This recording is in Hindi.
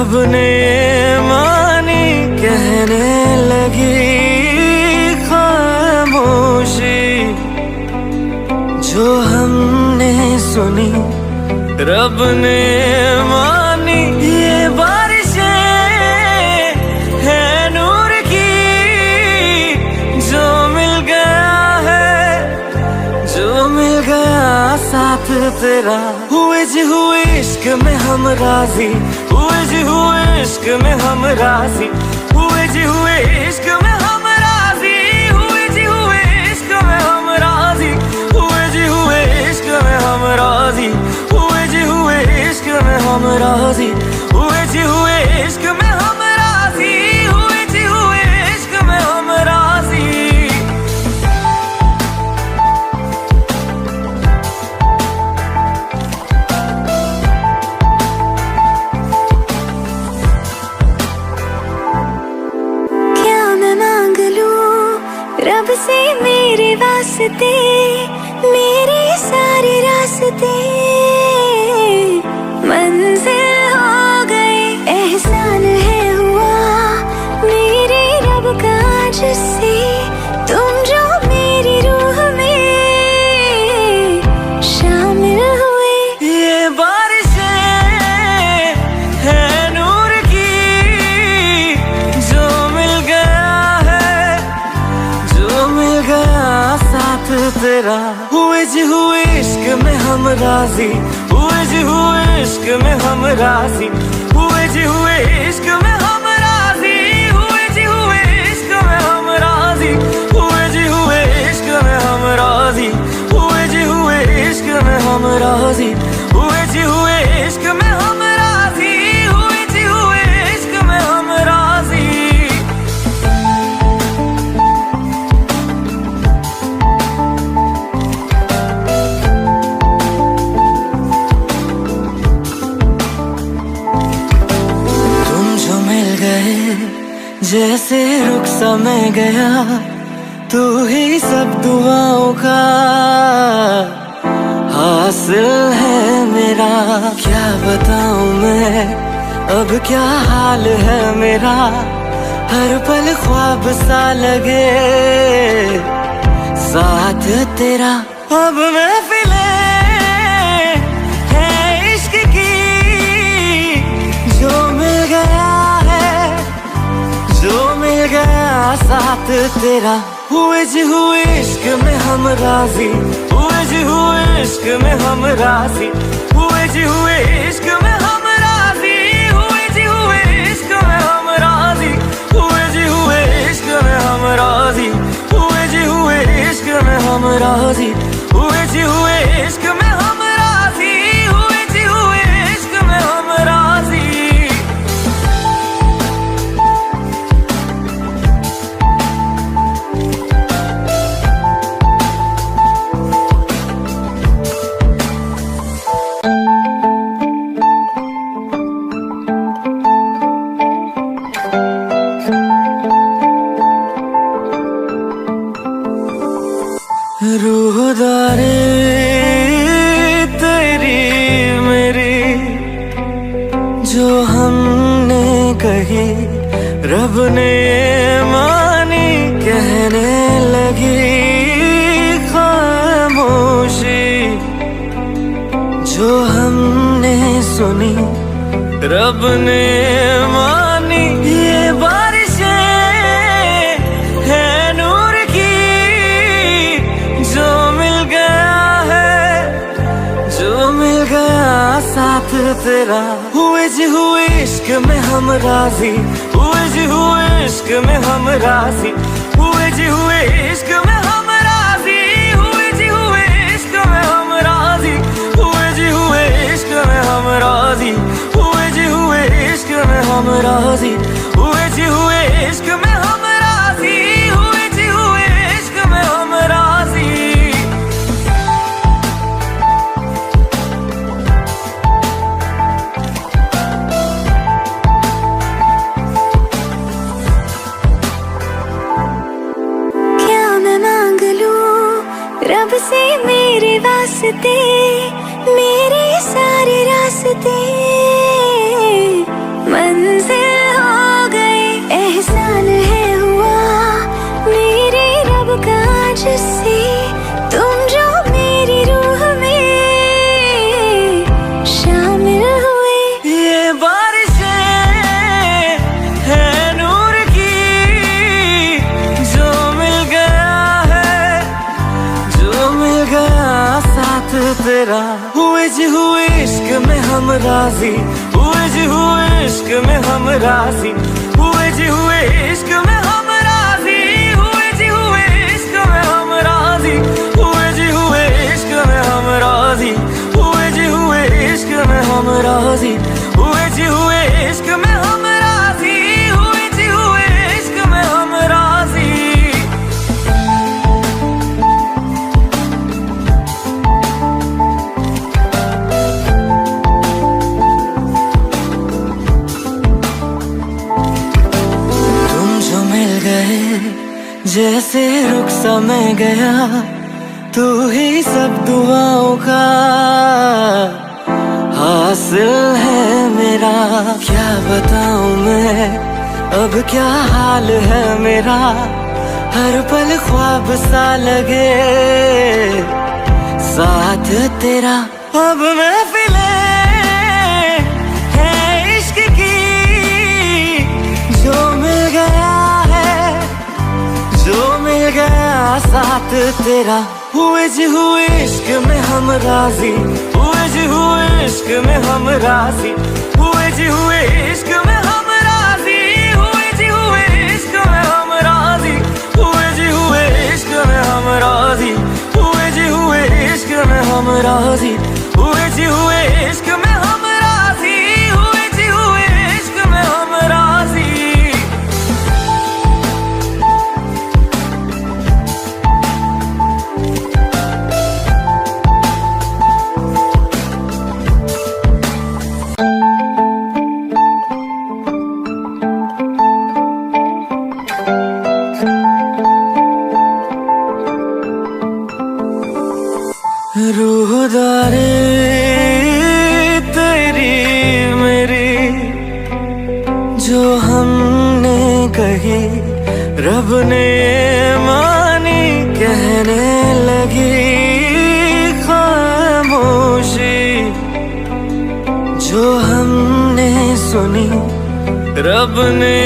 रब ने मानी कहने लगी खामोशी, जो हमने सुनी रब ने मानी। ये बारिशें है नूर की, जो मिल गया है, जो मिल गया साथ तेरा। हुए जी हुए इश्क में हम राजी, हुए जी हुए इश्क में हम राजी, हुए जी हुए इश्क में हम राजी, हुए जी हुए इश्क में हम राजी, हुए जी हुए इश्क में हम राजी, हुए जी हुए इश्क में हम राजी, हुए जी हुए इश्क में हम राजी, हुए जी हुए इश्क में हम राजी। रब से मेरे वास्ते, मेरे सारे रास्ते मंजिल हो गए। एहसान है हुआ मेरे रब का जिससे, तुम जो मेरी रूह में शामिल हुए। ये बारिशें है नूर की, जो मिल गया है, जो मिल गया साथ तेरा। हुए जी हुए इश्क में हम राजी, हुए जी हुए इश्क में हम राजी, हुए जी हुए इश्क में हम राजी, हुए जी हुए इश्क में हम राजी, हुए जी हुए इश्क में हम राजी, हुए जी हुए इश्क में हम राजी, हुए जी हुए इश्क में हम राजी, हुए जी हुए इश्क में हम राजी। जैसे रुख सा मैं गया, तू ही सब दुआओं का हासिल है मेरा। क्या बताऊं मैं अब क्या हाल है मेरा, हर पल ख्वाब सा लगे साथ तेरा। अब महफिलें है इश्क की, जो मिल गया है, जो मिल गया साथ तेरा। हुए जी हुए इश्क में हम राजी, हुए जी हुए इश्क में हम राजी, हुए जी हुए इश्क में हम राजी, हुए जी हुए इश्क में हम राजी, हुए जी हुए इश्क में हम राजी, हुए जी हुए इश्क में हम राजी, हुए जी हुए इश्क में हम राजी, हुए जी हुए इश्क में हम राजी। रूहदारी तेरी मेरी, जो हमने कही रब ने मानी कहने लगी खामोशी, जो हमने सुनी रब ने मानी। ये बारिशें है नूर की, जो मिल गया है, जो मिल गया साथ तेरा। हुए जी हुए इश्क में हम राजी, हुए जी हुए इश्क में हम राजी, हुए जी हुए इश्क में हम राजी, हुए जी हुए इश्क में हम राजी, हुए जी हुए इश्क में हम राजी, हुए जी हुए इश्क में हम राजी, हुए जी हुए इश्क में हम राजी, हुए जी हुए इश्क में हम राजी। रब से मेरे वास्ते, मेरे सारे रास्ते तेरा। हुए जी हुए इश्क में हम राजी, हुए जी हुए इश्क में हम राजी, हुए जी हुए इश्क में हम राजी, हुए जी हुए इश्क में हम राजी, हुए जी हुए इश्क में हम राजी, हुए जी हुए इश्क में हम राजी, हुए जी हुए इश्क में हम राजी, हुए जी हुए इश्क में हम राजी। जैसे रुख सा मैं गया, तू ही सब दुआओं का हासिल है मेरा। क्या बताऊं मैं अब क्या हाल है मेरा, हर पल ख्वाब सा लगे साथ तेरा। अब महफिले है इश्क की, जो मिल गया जो मिल गया साथ तेरा। हुए जी हुए इश्क में हम राजी, हुए जी हुए इश्क में हम राजी, हुए जी हुए इश्क में हम राजी, हुए जी हुए इश्क में हम राजी, हुए जी हुए इश्क में हम राजी, हुए जी हुए इश्क में हम राजी, हुए जी हुए इश्क में हम राजी, हुए जी हुए इश्क में हम राजी। रूहदारी तेरी मेरी जो हमने कही, रब ने मानी कहने लगी खामोशी। जो हमने सुनी रब ने